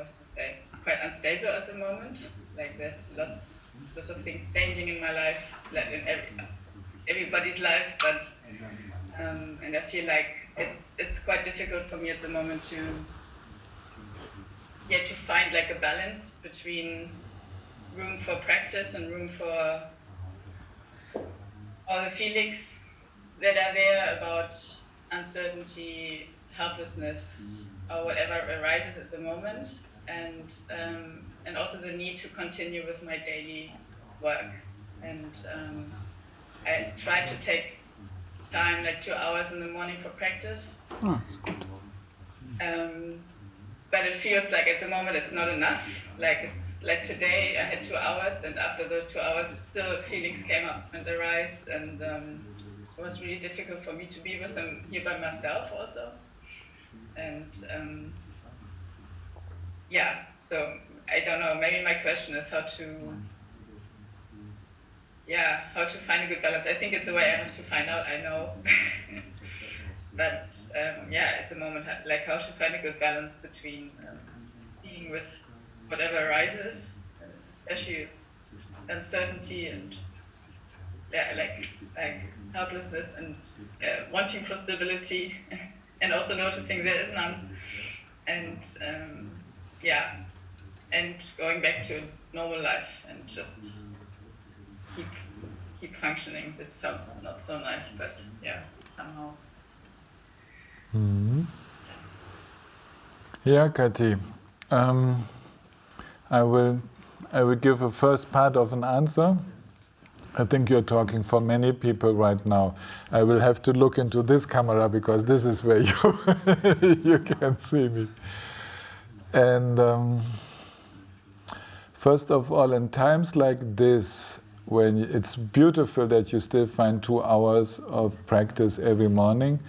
was to say, quite unstable at the moment. Like there's lots of things changing in my life, like in everybody's life, but and I feel like it's quite difficult for me at the moment to find like a balance between room for practice and room for all the feelings that are there about uncertainty, helplessness, or whatever arises at the moment, and also the need to continue with my daily work. And I try to take time, like 2 hours in the morning for practice. Oh, that's good. But it feels like at the moment it's not enough. Like it's like today I had 2 hours, and after those 2 hours, still feelings came up and arised, and it was really difficult for me to be with them here by myself also. And so I don't know. Maybe my question is how to find a good balance. I think it's a way I have to find out. I know. But at the moment, like how to find a good balance between being with whatever arises, especially uncertainty and like helplessness and wanting for stability, and also noticing there is none, and and going back to normal life and just keep functioning. This sounds not so nice, but somehow. Mm-hmm. Yeah, Kati. I will give a first part of an answer. I think you're talking for many people right now. I will have to look into this camera because this is where you can see me. And first of all, in times like this, when it's beautiful that you still find 2 hours of practice every morning.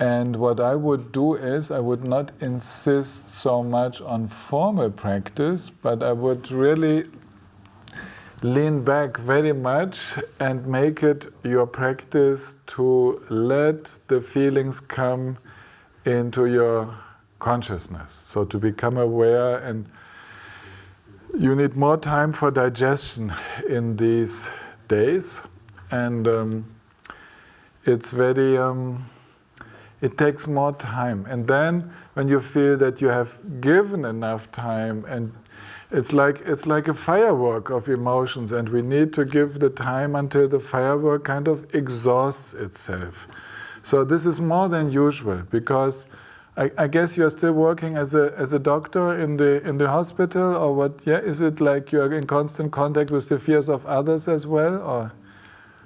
And what I would do is, I would not insist so much on formal practice, but I would really lean back very much and make it your practice to let the feelings come into your consciousness. So to become aware, and you need more time for digestion in these days. And it's very... it takes more time. And then when you feel that you have given enough time, and it's like a firework of emotions, and we need to give the time until the firework kind of exhausts itself. So this is more than usual, because I guess you're still working as a doctor in the hospital, or what? Yeah, is it like you're in constant contact with the fears of others as well, or?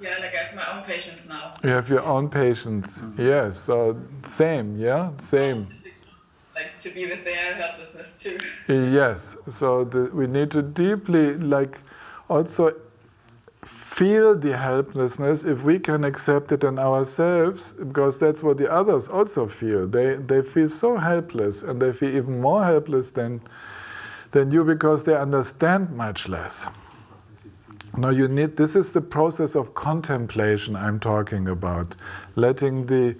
Yeah, like I have my own patients now. You have your own patients, yes. So same, yeah, same. Like to be with their helplessness too. Yes. So we need to deeply, also feel the helplessness if we can accept it in ourselves, because that's what the others also feel. They feel so helpless, and they feel even more helpless than you, because they understand much less. Now this is the process of contemplation I'm talking about, letting the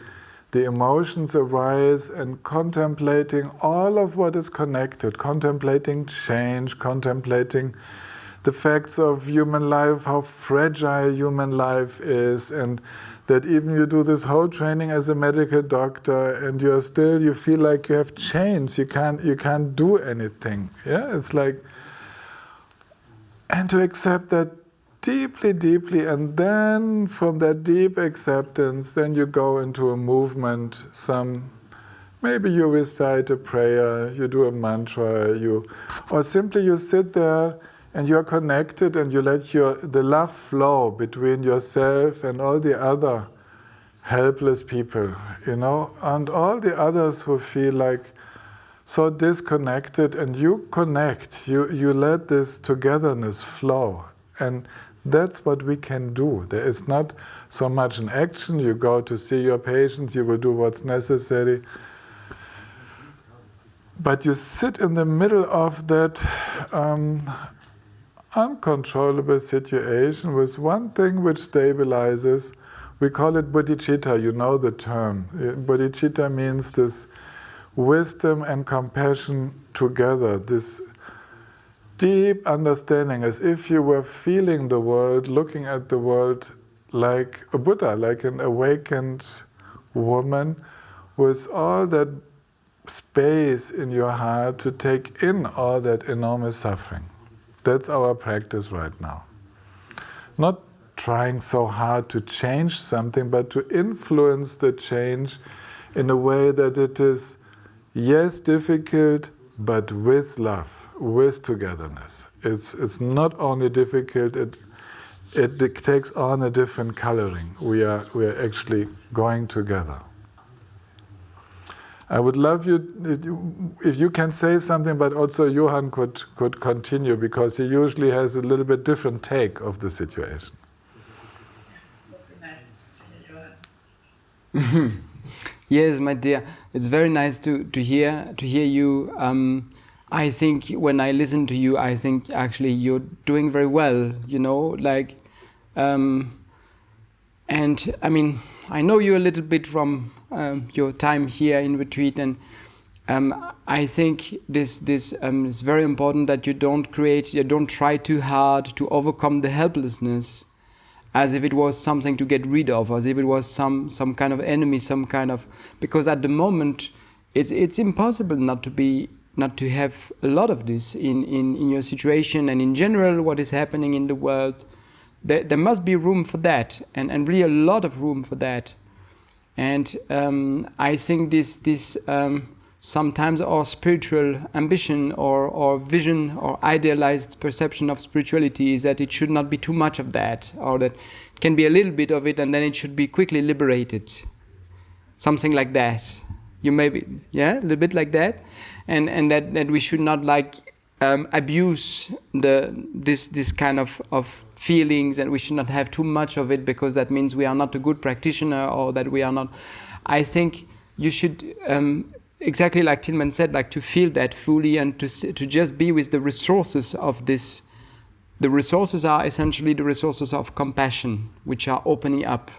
emotions arise and contemplating all of what is connected, contemplating change, contemplating the facts of human life, how fragile human life is, and that even you do this whole training as a medical doctor and you feel like you have chains, you can't do anything. Yeah, it's like, and to accept that deeply, deeply, and then from that deep acceptance, then you go into a movement. Maybe you recite a prayer, you do a mantra, or simply you sit there and you're connected, and you let the love flow between yourself and all the other helpless people, and all the others who feel like so disconnected, and you connect, you let this togetherness flow. And that's what we can do. There is not so much an action. You go to see your patients, you will do what's necessary. But you sit in the middle of that uncontrollable situation with one thing which stabilizes. We call it bodhicitta, you know the term. Bodhicitta means this wisdom and compassion together, this deep understanding, as if you were feeling the world, looking at the world like a Buddha, like an awakened woman, with all that space in your heart to take in all that enormous suffering. That's our practice right now. Not trying so hard to change something, but to influence the change in a way that it is, yes, difficult, but with love, with togetherness. It's not only difficult, it takes on a different coloring. We are actually going together. I would love you, if you can say something, but also Johan could continue, because he usually has a little bit different take of the situation. Yes, my dear, it's very nice to hear you. I think when I listen to you, I think actually you're doing very well. You know, like, and I mean, I know you a little bit from your time here in retreat, and I think this is very important that you don't try too hard to overcome the helplessness, as if it was something to get rid of, as if it was some kind of enemy, because at the moment it's impossible not to have a lot of this in your situation and in general what is happening in the world. There must be room for that, and really a lot of room for that. And I think this sometimes our spiritual ambition or vision or idealized perception of spirituality is that it should not be too much of that, or that it can be a little bit of it and then it should be quickly liberated. Something like that. You maybe, yeah, a little bit like that. And that we should not abuse this kind of feelings, and we should not have too much of it, because that means we are not a good practitioner, or that we are not. I think you should, exactly like Tilman said, like to feel that fully and to just be with the resources of this. The resources are essentially the resources of compassion, which are opening up.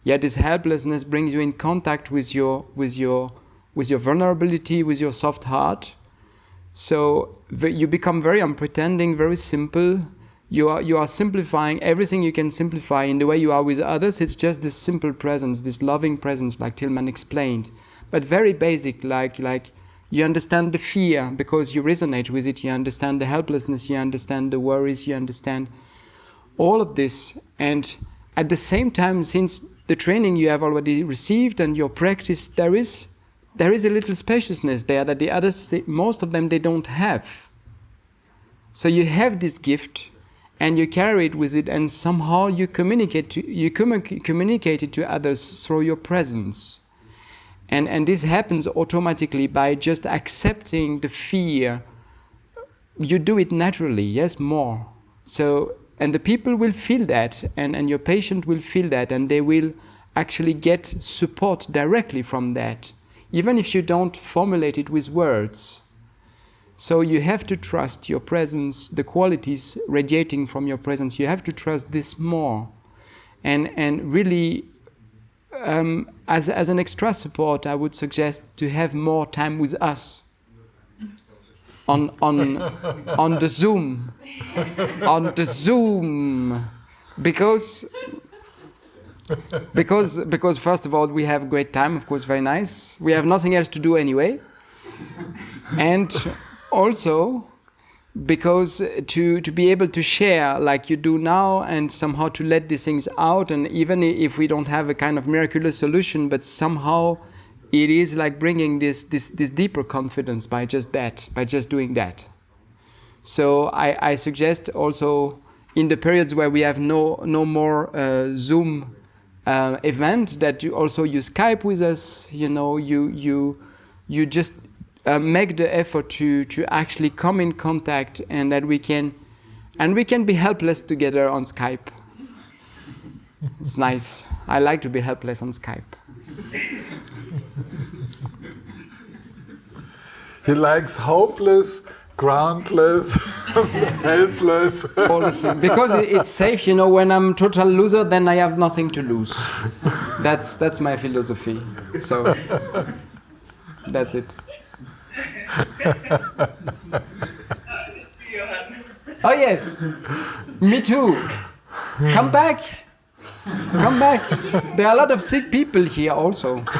Yet this helplessness brings you in contact with your vulnerability, with your soft heart. So you become very unpretending, very simple. You are simplifying everything you can simplify in the way you are with others. It's just this simple presence, this loving presence, like Tilman explained, but very basic. Like you understand the fear because you resonate with it. You understand the helplessness. You understand the worries. You understand all of this, and at the same time, since the training you have already received and your practice, there is a little spaciousness there that the others, most of them, they don't have. So you have this gift, and you carry it with it, and somehow you communicate it to others through your presence. And this happens automatically by just accepting the fear. You do it naturally, yes, more. So, and the people will feel that, and your patient will feel that, and they will actually get support directly from that, even if you don't formulate it with words. So you have to trust your presence, the qualities radiating from your presence. You have to trust this more. And really, as an extra support, I would suggest to have more time with us on the Zoom. On the Zoom. Because first of all, we have a great time, of course, very nice. We have nothing else to do anyway. And also, because to be able to share like you do now, and somehow to let these things out, and even if we don't have a kind of miraculous solution, but somehow it is like bringing this deeper confidence by just doing that. So I suggest also in the periods where we have no more Zoom event, that you also use Skype with us. You know, you just make the effort to actually come in contact, and that we can be helpless together on Skype. It's nice. I like to be helpless on Skype. He likes hopeless, groundless, helpless. Because it's safe, you know. When I'm total loser, then I have nothing to lose. That's my philosophy. So. That's it. Johan. Oh yes, me too. Come back. Come back. There are a lot of sick people here also. Oh,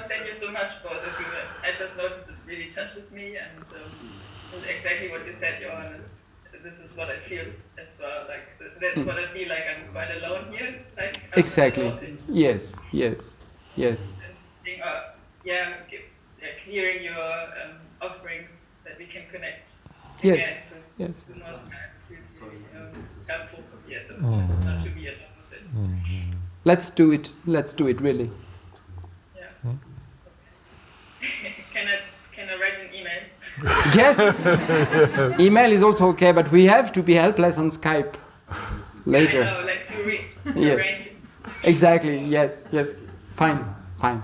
thank you so much, both of you. I just noticed it really touches me, and exactly what you said, Johan. This is what I feel as well. Like that's what I feel like. I'm quite alone here. Like Exactly. Yes. Yes. Yes. Being, hearing your offerings that we can connect. Yes. Again, Yes. to know Skype feels really helpful for me at the moment, not to be alone with it. Let's do it. Let's do it. Really. Yeah. Okay. Can I write an email? Yes. Email is also okay, but we have to be helpless on Skype later. I know, like to Yes. arrange. Exactly. Yes. Yes. Fine. Fine.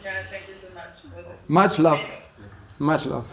Yeah, thank you so much for this. Much love. Much love.